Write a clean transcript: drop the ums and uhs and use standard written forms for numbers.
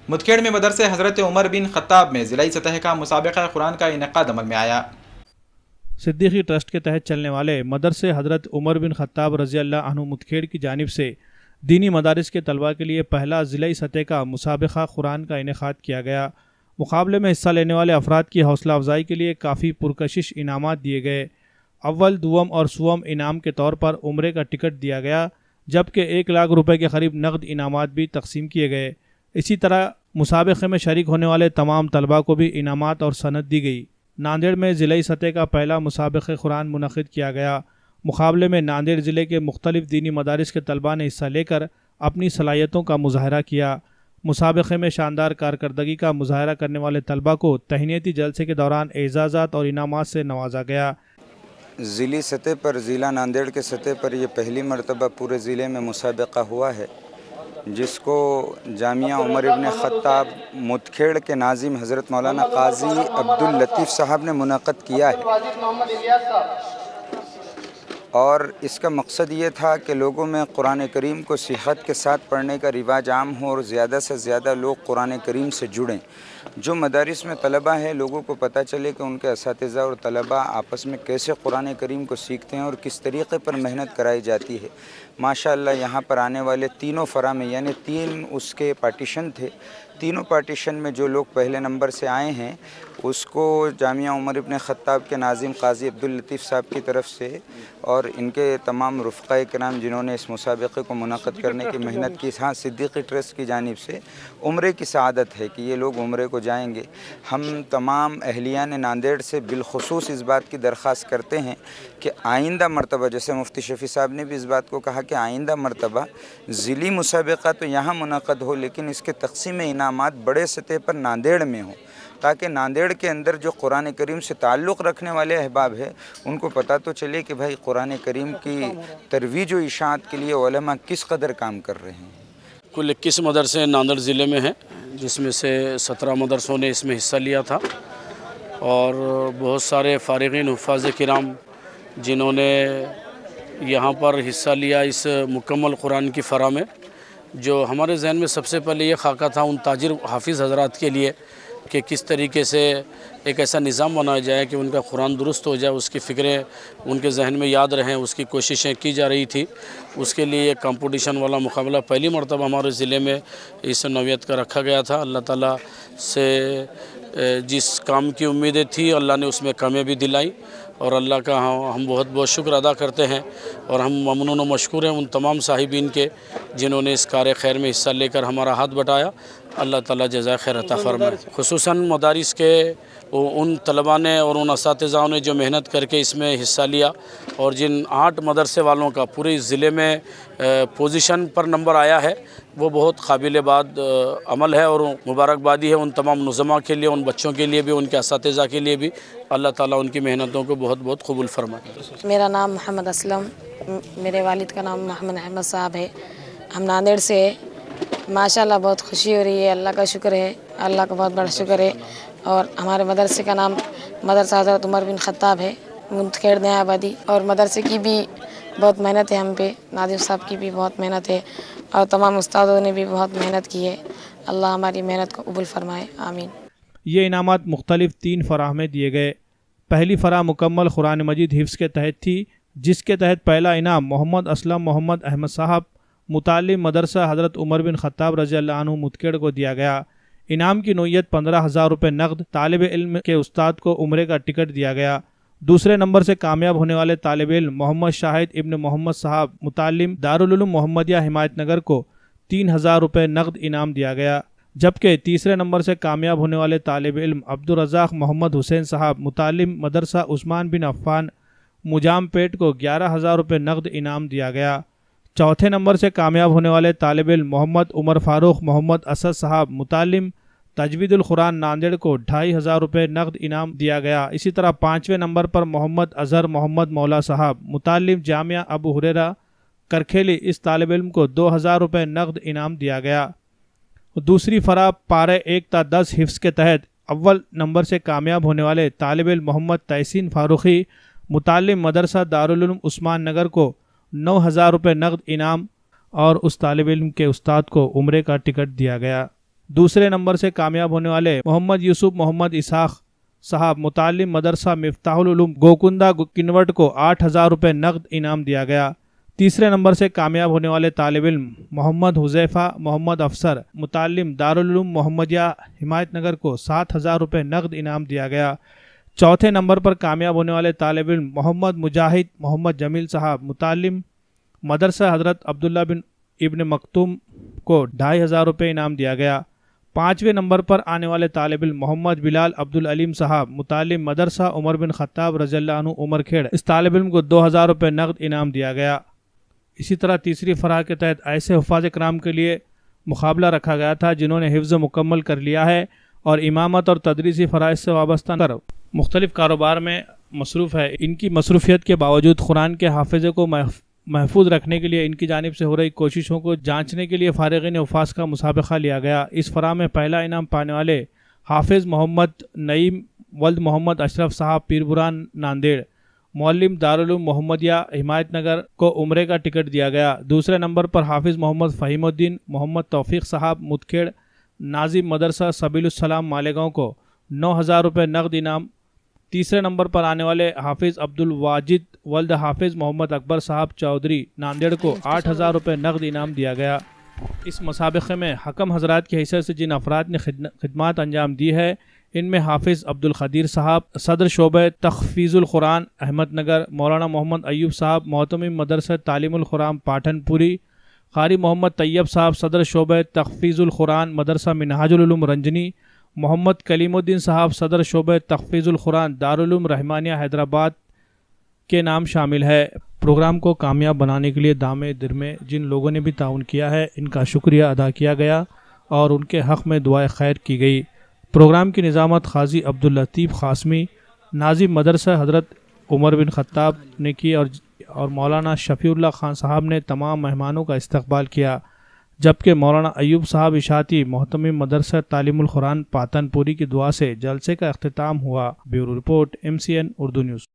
مدکھیڑ میں مدرسے حضرت عمر بن خطاب میں ضلعی سطح کا مسابقہ قرآن کا انعقاد عمل میں آیا۔ صدیقی ٹرسٹ کے تحت چلنے والے مدرسے حضرت عمر بن خطاب رضی اللہ عنہ مدکھیڑ کی جانب سے دینی مدارس کے طلباء کے لیے پہلا ضلعی سطح کا مسابقہ قرآن کا انعقاد کیا گیا۔ مقابلے میں حصہ لینے والے افراد کی حوصلہ افزائی کے لیے کافی پرکشش انعامات دیے گئے۔ اول، دوم اور سوم انعام کے طور پر عمرے کا ٹکٹ دیا گیا، جبکہ 1 لاکھ روپے کے قریب نقد انعامات بھی تقسیم کیے گئے۔ اسی طرح مسابقے میں شریک ہونے والے تمام طلباء کو بھی انعامات اور سند دی گئی۔ ناندیڑ میں ضلعی سطح کا پہلا مسابقہ قرآن منعقد کیا گیا۔ مقابلے میں ناندیڑ ضلع کے مختلف دینی مدارس کے طلباء نے حصہ لے کر اپنی صلاحیتوں کا مظاہرہ کیا۔ مسابقے میں شاندار کارکردگی کا مظاہرہ کرنے والے طلباء کو تہنیتی جلسے کے دوران اعزازات اور انعامات سے نوازا گیا۔ ضلعی سطح پر ضلع ناندیڑ کے سطح پر یہ پہلی مرتبہ پورے ضلع میں مسابقہ ہوا ہے، جس کو جامعہ عمر ابن خطاب مدکھیڑ کے ناظم حضرت مولانا قاضی عبداللطیف صاحب نے منعقد کیا ہے، اور اس کا مقصد یہ تھا کہ لوگوں میں قرآن کریم کو صحت کے ساتھ پڑھنے کا رواج عام ہو اور زیادہ سے زیادہ لوگ قرآن کریم سے جڑیں۔ جو مدارس میں طلباء ہیں، لوگوں کو پتہ چلے کہ ان کے اساتذہ اور طلباء آپس میں کیسے قرآن کریم کو سیکھتے ہیں اور کس طریقے پر محنت کرائی جاتی ہے۔ ماشاءاللہ یہاں پر آنے والے تینوں فرع میں، یعنی 3 اس کے پارٹیشن تھے، تینوں پارٹیشن میں جو لوگ پہلے نمبر سے آئے ہیں اس کو جامعہ عمر ابن خطاب کے ناظم قاضی عبداللطیف صاحب کی طرف سے اور ان کے تمام رفقاء کرام جنہوں نے اس مسابقے کو منعقد کرنے کی محنت کی، ہاں صدیقی ٹرسٹ کی جانب سے عمرے کی سعادت ہے کہ یہ لوگ عمرے کو جائیں گے۔ ہم تمام اہلیان ناندیڑ سے بالخصوص اس بات کی درخواست کرتے ہیں کہ آئندہ مرتبہ، جیسے مفتی شفیع صاحب نے بھی اس بات کو کہا کہ آئندہ مرتبہ ضلعی مسابقہ تو یہاں منعقد ہو، لیکن اس کے تقسیم انعامات بڑے سطح پر ناندیڑ میں ہوں، تاکہ ناندیڑ کے اندر جو قرآن کریم سے تعلق رکھنے والے احباب ہیں ان کو پتہ تو چلے کہ بھائی قرآن کریم کی ترویج و اشاعت کے لیے علماء کس قدر کام کر رہے ہیں۔ کل 21 مدرسے ناندیڑ ضلع میں ہیں، جس میں سے 17 مدرسوں نے اس میں حصہ لیا تھا، اور بہت سارے فارغین حفاظ کرام جنہوں نے یہاں پر حصہ لیا اس مکمل قرآن کی فرح میں۔ جو ہمارے ذہن میں سب سے پہلے یہ خاکہ تھا ان تاجر حافظ حضرات کے لیے کہ کس طریقے سے ایک ایسا نظام بنایا جائے کہ ان کا قرآن درست ہو جائے، اس کی فکریں ان کے ذہن میں یاد رہیں، اس کی کوششیں کی جا رہی تھی۔ اس کے لیے ایک کمپٹیشن والا مقابلہ پہلی مرتبہ ہمارے ضلع میں اس نوعیت کا رکھا گیا تھا۔ اللہ تعالیٰ سے جس کام کی امیدیں تھی اللہ نے اس میں کامیابی دلائی، اور اللہ کا ہم بہت بہت شکر ادا کرتے ہیں، اور ہم ممنون و مشکور ہیں ان تمام صاحبین کے جنہوں نے اس کار خیر میں حصہ لے کر ہمارا ہاتھ بٹایا۔ اللہ تعالیٰ جزائے خیر عطا فرمائے۔ خصوصاً مدارس کے ان طلباء نے اور ان اساتذہ نے جو محنت کر کے اس میں حصہ لیا، اور جن 8 مدرسے والوں کا پورے ضلع میں پوزیشن پر نمبر آیا ہے، وہ بہت قابل بعد عمل ہے، اور مبارکبادی ہے ان تمام نظماء کے لیے، ان بچوں کے لیے بھی، ان کے اساتذہ کے لیے بھی۔ اللہ تعالیٰ ان کی محنتوں کو بہت بہت قبول فرمائے۔ میرا نام محمد اسلم، میرے والد کا نام محمد احمد صاحب ہے، ہم ناندیڑ سے ہیں۔ ماشاءاللہ بہت خوشی ہو رہی ہے، اللہ کا شکر ہے، اللہ کا بہت بڑا شکر ہے۔ اور ہمارے مدرسے کا نام مدرسہ حضرت عمر بن خطاب ہے، مدکھیڑ نیا آبادی، اور مدرسے کی بھی بہت محنت ہے ہم پہ، ناظم صاحب کی بھی بہت محنت ہے، اور تمام استادوں نے بھی بہت محنت کی ہے۔ اللہ ہماری محنت کو قبول فرمائے، آمین۔ یہ انعامات مختلف 3 فرح میں دیے گئے۔ پہلی فرح مکمل قرآن مجید حفظ کے تحت تھی، جس کے تحت پہلا انعام محمد اسلم محمد احمد صاحب متعلم مدرسہ حضرت عمر بن خطاب رضی اللہ عنہ مدکھیڑ کو دیا گیا۔ انعام کی نوعیت 15,000 روپے نقد، طالب علم کے استاد کو عمرے کا ٹکٹ دیا گیا۔ دوسرے نمبر سے کامیاب ہونے والے طالب علم محمد شاہد ابن محمد صاحب متعلم دارالعلوم محمدیہ حمایت نگر کو 3,000 روپے نقد انعام دیا گیا، جبکہ تیسرے نمبر سے کامیاب ہونے والے طالب علم عبدالرزاق محمد حسین صاحب متعلم مدرسہ عثمان بن عفان مجام پیٹ کو 11,000 روپے نقد انعام دیا گیا۔ چوتھے نمبر سے کامیاب ہونے والے طالب علم محمد عمر فاروق محمد اسد صاحب متعلم تجوید القرآن ناندیڑ کو 2,500 روپے نقد انعام دیا گیا۔ اسی طرح 5ویں نمبر پر محمد اظہر محمد مولا صاحب متعلم جامعہ ابو ہریرہ کرکھیلی، اس طالب علم کو 2,000 روپے نقد انعام دیا گیا۔ دوسری فرح پارے 1 تا 10 حفظ کے تحت اول نمبر سے کامیاب ہونے والے طالب علم محمد تحسین فاروقی متعلم مدرسہ دارالعلوم عثمان نگر کو 9,000 روپے نقد انعام، اور اس طالب علم کے استاد کو عمرے کا ٹکٹ دیا گیا۔ دوسرے نمبر سے کامیاب ہونے والے محمد یوسف محمد اسحاق صاحب متعلم مدرسہ مفتاح العلوم گوکنڈہ کنوٹ کو 8,000 روپے نقد انعام دیا گیا۔ تیسرے نمبر سے کامیاب ہونے والے طالب علم محمد حذیفہ محمد افسر متعلم دارالعلوم محمدیہ حمایت نگر کو 7,000 روپے نقد انعام دیا گیا۔ چوتھے نمبر پر کامیاب ہونے والے طالب علم محمد مجاہد محمد جمیل صاحب متعلم مدرسہ حضرت عبداللہ بن ابن مکتوم کو 2,500 روپے انعام دیا گیا۔ پانچویں نمبر پر آنے والے طالب علم محمد بلال عبدالعلیم صاحب متعلم مدرسہ عمر بن خطاب رضی اللہ عنہ عمر کھیڑ، اس طالب علم کو 2,000 روپے نقد انعام دیا گیا۔ اسی طرح تیسری فرح کے تحت ایسے حفاظ کرام کے لیے مقابلہ رکھا گیا تھا جنہوں نے حفظ مکمل کر لیا ہے اور امامت اور تدریسی فرائض سے وابستہ کر مختلف کاروبار میں مصروف ہے۔ ان کی مصروفیت کے باوجود قرآن کے حافظے کو محفوظ رکھنے کے لیے ان کی جانب سے ہو رہی کوششوں کو جانچنے کے لیے فارغین حفاظ کا مسابقہ لیا گیا۔ اس فرح میں پہلا انعام پانے والے حافظ محمد نعیم ولد محمد اشرف صاحب پیربران ناندیڑ معلم دارالعلوم محمدیہ حمایت نگر کو عمرے کا ٹکٹ دیا گیا۔ دوسرے نمبر پر حافظ محمد فہیم الدین محمد توفیق صاحب متکھیڑ ناظم مدرسہ سبیل السلام مالیگاؤں کو 9,000 روپے نقد انعام۔ تیسرے نمبر پر آنے والے حافظ عبد الواجد ولد حافظ محمد اکبر صاحب چودھری ناندیڑ کو 8,000 روپے نقد انعام دیا گیا۔ اس مسابقے میں حکم حضرات کی حیثیت سے جن افراد نے خدمات انجام دی ہے ان میں حافظ عبد القدیر صاحب صدر شعبہ تحفیظ القرآن احمد نگر، مولانا محمد ایوب صاحب محتمم مدرسہ تعلیم القرآن پاٹھن پوری، قاری محمد طیب صاحب صدر شعبہ تحفیظ القرآن مدرسہ منہاج العلوم رنجنی، محمد کلیم الدین صاحب صدر شعبہ تحفیظ القرآن دارالعلوم رحمانیہ حیدرآباد کے نام شامل ہے۔ پروگرام کو کامیاب بنانے کے لیے دامے درمے جن لوگوں نے بھی تعاون کیا ہے ان کا شکریہ ادا کیا گیا اور ان کے حق میں دعائے خیر کی گئی۔ پروگرام کی نظامت قاضی عبداللطیف قاسمی ناظم مدرسہ حضرت عمر بن خطاب نے کی اور مولانا شفیع اللہ خان صاحب نے تمام مہمانوں کا استقبال کیا، جبکہ مولانا ایوب صاحب اشاعتی محتمم مدرسہ تعلیم القرآن پاتن پوری کی دعا سے جلسے کا اختتام ہوا۔ Bureau report MCN Urdu news.